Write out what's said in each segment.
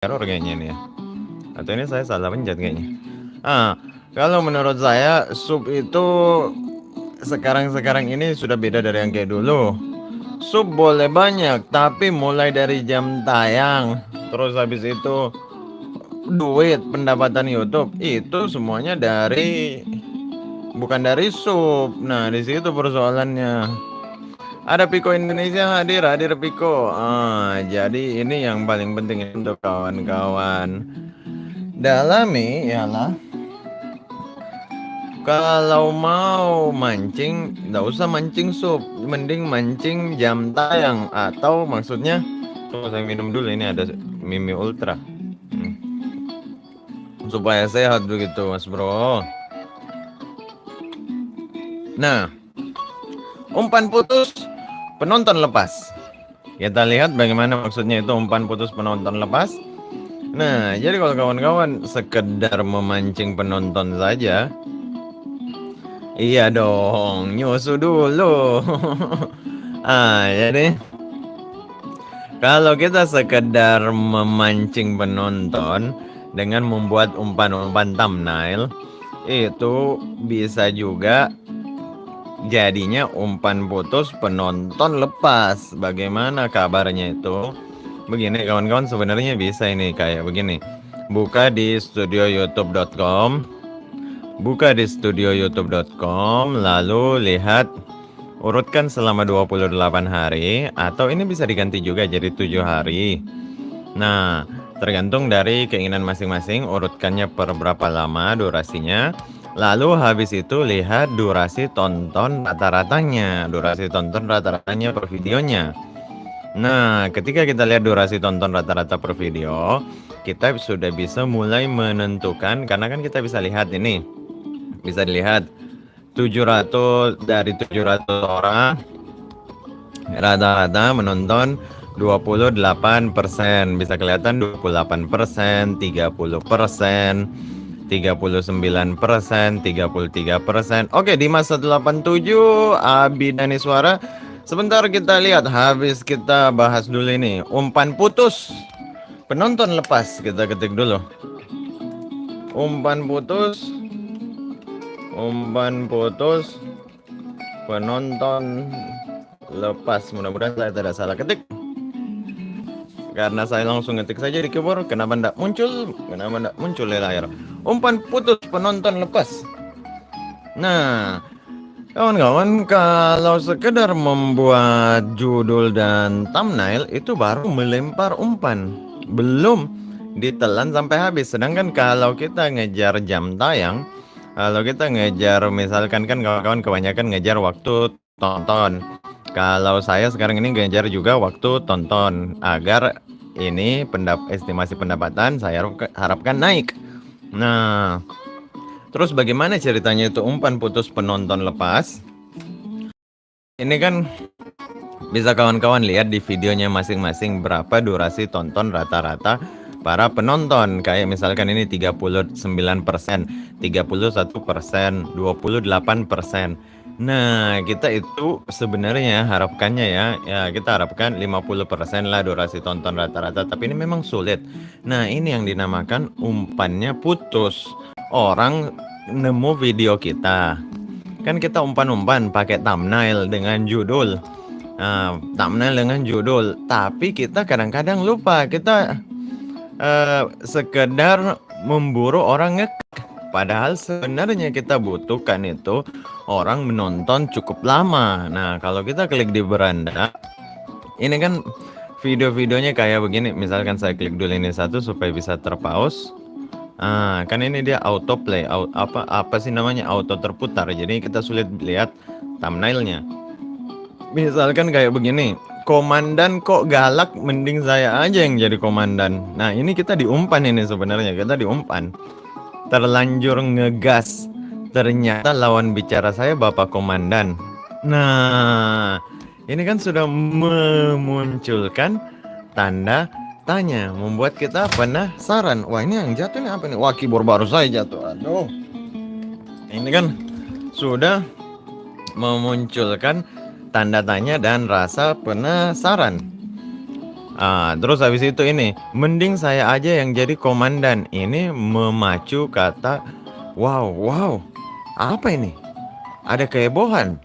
error kayaknya ini ya. Atau ini saya salah pencet kayaknya. Ah, kalau menurut saya sup itu sekarang-sekarang ini sudah beda dari yang kayak dulu. Sup boleh banyak, tapi mulai dari jam tayang, terus habis itu duit pendapatan YouTube itu semuanya dari bukan dari sup. Nah, di situ persoalannya. Ada Piko Indonesia hadir, hadir Piko. Jadi ini yang paling penting untuk kawan-kawan. Dalami ialah kalau mau mancing, nggak usah mancing sup, mending mancing jam tayang atau maksudnya, tunggu saya minum dulu ini ada Mimi Ultra. Hmm. Supaya sehat begitu Mas Bro. Nah, umpan putus, penonton lepas. Kita lihat bagaimana maksudnya itu umpan putus penonton lepas. Nah, jadi kalau kawan-kawan sekedar memancing penonton saja, iya dong, nyusu dulu. Jadi kalau kita sekedar memancing penonton dengan membuat umpan-umpan thumbnail, itu bisa juga jadinya umpan putus penonton lepas. Bagaimana kabarnya itu? Begini kawan-kawan, sebenarnya bisa ini kayak begini. Buka di studioyoutube.com, lalu lihat urutkan selama 28 hari, atau ini bisa diganti juga jadi 7 hari. Nah, tergantung dari keinginan masing-masing, urutkannya per berapa lama durasinya. Lalu habis itu lihat durasi tonton rata-ratanya, per videonya. Nah, ketika kita lihat durasi tonton rata-rata per video, kita sudah bisa mulai menentukan, karena kan kita bisa lihat ini, bisa dilihat 700 dari 700 orang rata-rata menonton 28%, bisa kelihatan 28%, 30%, 39%, 33%. Oke, di masa 87 Abi Dani Suara. Sebentar kita lihat, habis kita bahas dulu ini umpan putus penonton lepas. Kita ketik dulu umpan putus penonton lepas. Mudah-mudahan saya tidak salah ketik, karena saya langsung ngetik saja di keyboard. Kenapa tidak muncul di layar umpan putus penonton lepas. Nah kawan-kawan, kalau sekedar membuat judul dan thumbnail itu baru melempar umpan, belum ditelan sampai habis. Sedangkan kalau kita ngejar jam tayang, kalau kita ngejar, misalkan kan kawan-kawan kebanyakan ngejar waktu tonton. Kalau saya sekarang ini ngejar juga waktu tonton, agar ini estimasi pendapatan saya harapkan naik. Nah, terus bagaimana ceritanya itu umpan putus penonton lepas? Ini kan bisa kawan-kawan lihat di videonya masing-masing berapa durasi tonton rata-rata para penonton. Kayak misalkan ini 39%, 31%, 28%. Nah, kita itu sebenarnya harapkannya ya kita harapkan 50% lah durasi tonton rata-rata, tapi ini memang sulit. Nah, ini yang dinamakan umpannya putus. Orang nemu video kita, kan kita umpan-umpan pakai thumbnail dengan judul. Nah, thumbnail dengan judul, tapi kita kadang-kadang lupa, kita sekedar memburu orang ngeklik. Padahal sebenarnya kita butuhkan itu orang menonton cukup lama. Nah, kalau kita klik di beranda, ini kan video-videonya kayak begini. Misalkan saya klik dulu ini satu supaya bisa terpause. Kan ini dia autoplay, apa sih namanya, auto terputar. Jadi kita sulit lihat thumbnailnya. Misalkan kayak begini, komandan kok galak, mending saya aja yang jadi komandan. Nah, ini kita diumpan, ini sebenarnya kita diumpan. Terlanjur ngegas. Ternyata lawan bicara saya Bapak Komandan. Nah, ini kan sudah memunculkan tanda tanya, membuat kita penasaran. Wah, ini yang jatuh ini apa nih? Wah, keyboard baru saya jatuh. Aduh. Ini kan sudah memunculkan tanda tanya dan rasa penasaran. Terus habis itu ini, mending saya aja yang jadi komandan. Ini memacu kata, wow, wow, apa ini? Ada kehebohan.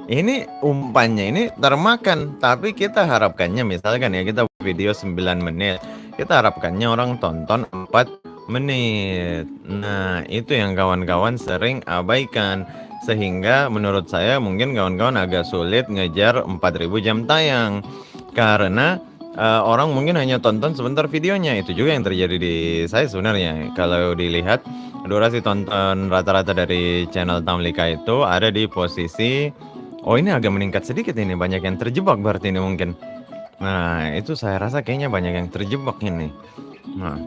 Ini umpannya ini termakan, tapi kita harapkannya misalkan ya kita video 9 menit, kita harapkannya orang tonton 4 menit. Nah, itu yang kawan-kawan sering abaikan. Sehingga menurut saya mungkin kawan-kawan agak sulit ngejar 4.000 jam tayang. Karena orang mungkin hanya tonton sebentar videonya. Itu juga yang terjadi di saya sebenarnya. Kalau dilihat durasi tonton rata-rata dari channel Tamlika itu ada di posisi, oh ini agak meningkat sedikit ini, banyak yang terjebak berarti ini mungkin. Nah, itu saya rasa kayaknya banyak yang terjebak ini. Nah,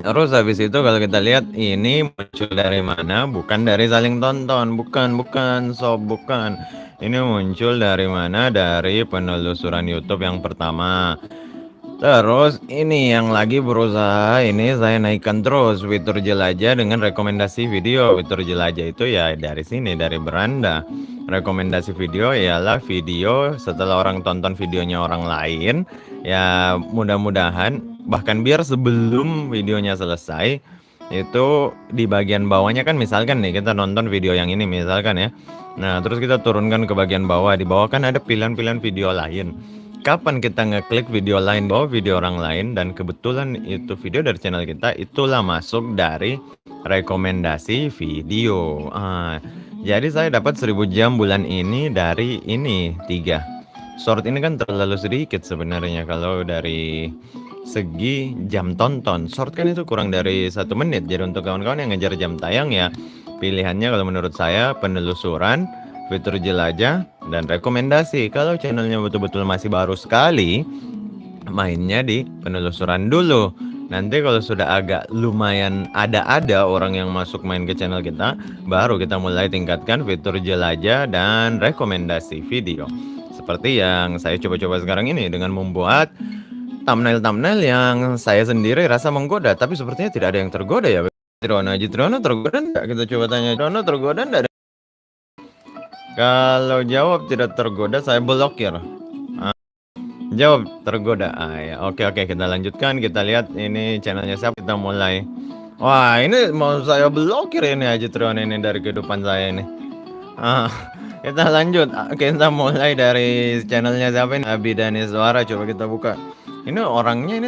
terus habis itu kalau kita lihat ini muncul dari mana? Bukan dari saling tonton, bukan, sob, bukan. Ini muncul dari mana? Dari penelusuran YouTube yang pertama. Terus ini yang lagi berusaha ini saya naikkan terus fitur jelajah dengan rekomendasi video. Fitur jelajah itu ya dari sini, dari beranda. Rekomendasi video ialah video setelah orang tonton videonya orang lain. Ya mudah-mudahan bahkan biar sebelum videonya selesai itu di bagian bawahnya kan misalkan nih kita nonton video yang ini misalkan ya. Nah terus kita turunkan ke bagian bawah. Di bawah kan ada pilihan-pilihan video lain. Kapan kita ngeklik video lain bawah video orang lain dan kebetulan itu video dari channel kita, itulah masuk dari rekomendasi video. Jadi saya dapat 1000 jam bulan ini dari ini 3. Short ini kan terlalu sedikit sebenarnya kalau dari segi jam tonton. Short kan itu kurang dari 1 menit. Jadi untuk kawan-kawan yang ngejar jam tayang ya pilihannya kalau menurut saya penelusuran, fitur jelajah, dan rekomendasi. Kalau channelnya betul-betul masih baru sekali, mainnya di penelusuran dulu. Nanti kalau sudah agak lumayan ada orang yang masuk main ke channel kita, baru kita mulai tingkatkan fitur jelajah dan rekomendasi video. Seperti yang saya coba-coba sekarang ini dengan membuat thumbnail-thumbnail yang saya sendiri rasa menggoda, tapi sepertinya tidak ada yang tergoda ya. Jitrono tergoda enggak? Kita coba tanya Jitrono tergoda enggak? Kalau jawab tidak tergoda, saya blokir. Jawab tergoda. Ya, oke, kita lanjutkan. Kita lihat ini channelnya siapa. Kita mulai. Wah, ini mau saya blokir ini aja Trion ini dari kehidupan saya ini. Kita lanjut. Kita mulai dari channelnya siapa ini? Abidani Suara. Coba kita buka. Ini orangnya ini